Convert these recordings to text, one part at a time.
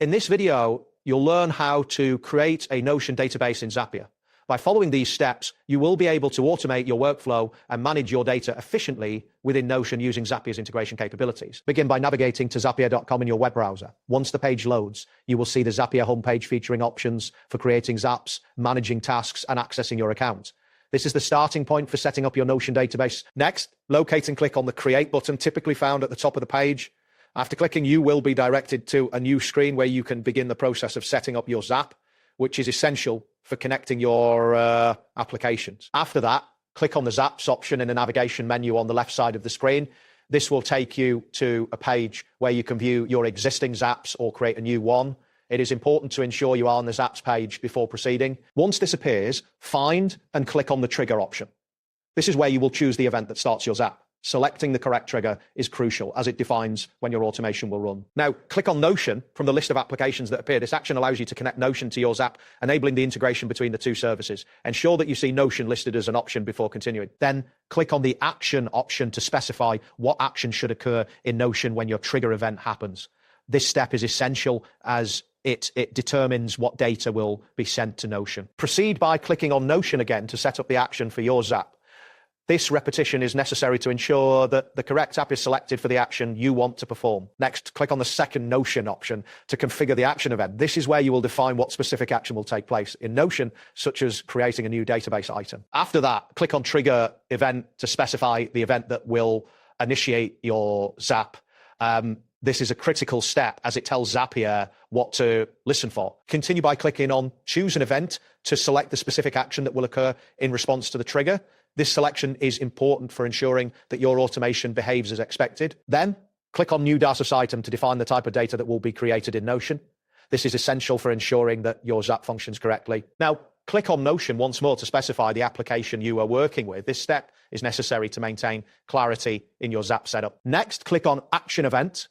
In this video, you'll learn how to create a Notion database in Zapier. By following these steps, you will be able to automate your workflow and manage your data efficiently within Notion using Zapier's integration capabilities. Begin by navigating to zapier.com in your web browser. Once the page loads, you will see the Zapier homepage featuring options for creating Zaps, managing tasks, and accessing your account. This is the starting point for setting up your Notion database. Next, locate and click on the Create button, typically found at the top of the page. After clicking, you will be directed to a new screen where you can begin the process of setting up your Zap, which is essential for connecting your applications. After that, click on the Zaps option in the navigation menu on the left side of the screen. This will take you to a page where you can view your existing Zaps or create a new one. It is important to ensure you are on the Zaps page before proceeding. Once this appears, find and click on the Trigger option. This is where you will choose the event that starts your Zap. Selecting the correct trigger is crucial as it defines when your automation will run. Now, click on Notion from the list of applications that appear. This action allows you to connect Notion to your Zap, enabling the integration between the two services. Ensure that you see Notion listed as an option before continuing. Then click on the Action option to specify what action should occur in Notion when your trigger event happens. This step is essential as it determines what data will be sent to Notion. Proceed by clicking on Notion again to set up the action for your Zap. This repetition is necessary to ensure that the correct app is selected for the action you want to perform. Next, click on the second Notion option to configure the action event. This is where you will define what specific action will take place in Notion, such as creating a new database item. After that, click on Trigger Event to specify the event that will initiate your Zap. This is a critical step as it tells Zapier what to listen for. Continue by clicking on Choose an Event to select the specific action that will occur in response to the trigger. This selection is important for ensuring that your automation behaves as expected. Then, click on New Data Item to define the type of data that will be created in Notion. This is essential for ensuring that your Zap functions correctly. Now, click on Notion once more to specify the application you are working with. This step is necessary to maintain clarity in your Zap setup. Next, click on Action Event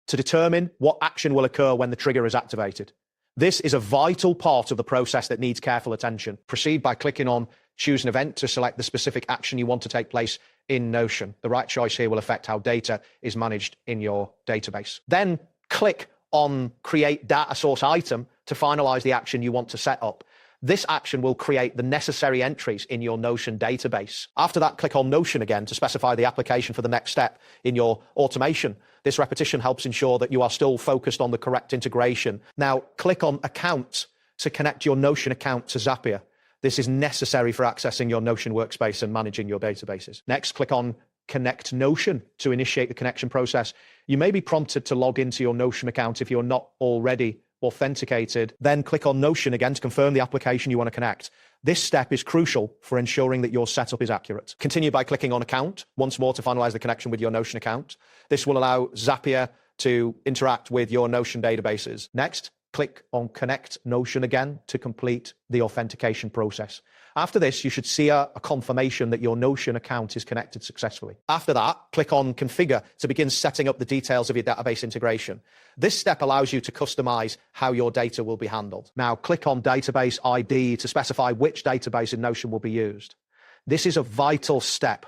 to determine what action will occur when the trigger is activated. This is a vital part of the process that needs careful attention. Proceed by clicking on Choose an Event to select the specific action you want to take place in Notion. The right choice here will affect how data is managed in your database. Then click on Create Data Source Item to finalize the action you want to set up. This action will create the necessary entries in your Notion database. After that, click on Notion again to specify the application for the next step in your automation. This repetition helps ensure that you are still focused on the correct integration. Now, click on Account to connect your Notion account to Zapier. This is necessary for accessing your Notion workspace and managing your databases. Next, click on Connect Notion to initiate the connection process. You may be prompted to log into your Notion account if you're not already authenticated. Then click on Notion again to confirm the application you want to connect. This step is crucial for ensuring that your setup is accurate. Continue by clicking on Account once more to finalize the connection with your Notion account. This will allow Zapier to interact with your Notion databases. Next, click on Connect Notion again to complete the authentication process. After this, you should see a confirmation that your Notion account is connected successfully. After that, click on Configure to begin setting up the details of your database integration. This step allows you to customize how your data will be handled. Now, click on Database ID to specify which database in Notion will be used. This is a vital step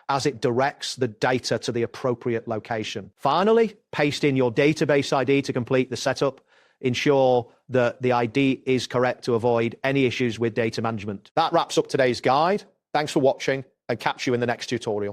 as it directs the data to the appropriate location. Finally, paste in your database ID to complete the setup. Ensure that the ID is correct to avoid any issues with data management. That wraps up today's guide. Thanks for watching and catch you in the next tutorial.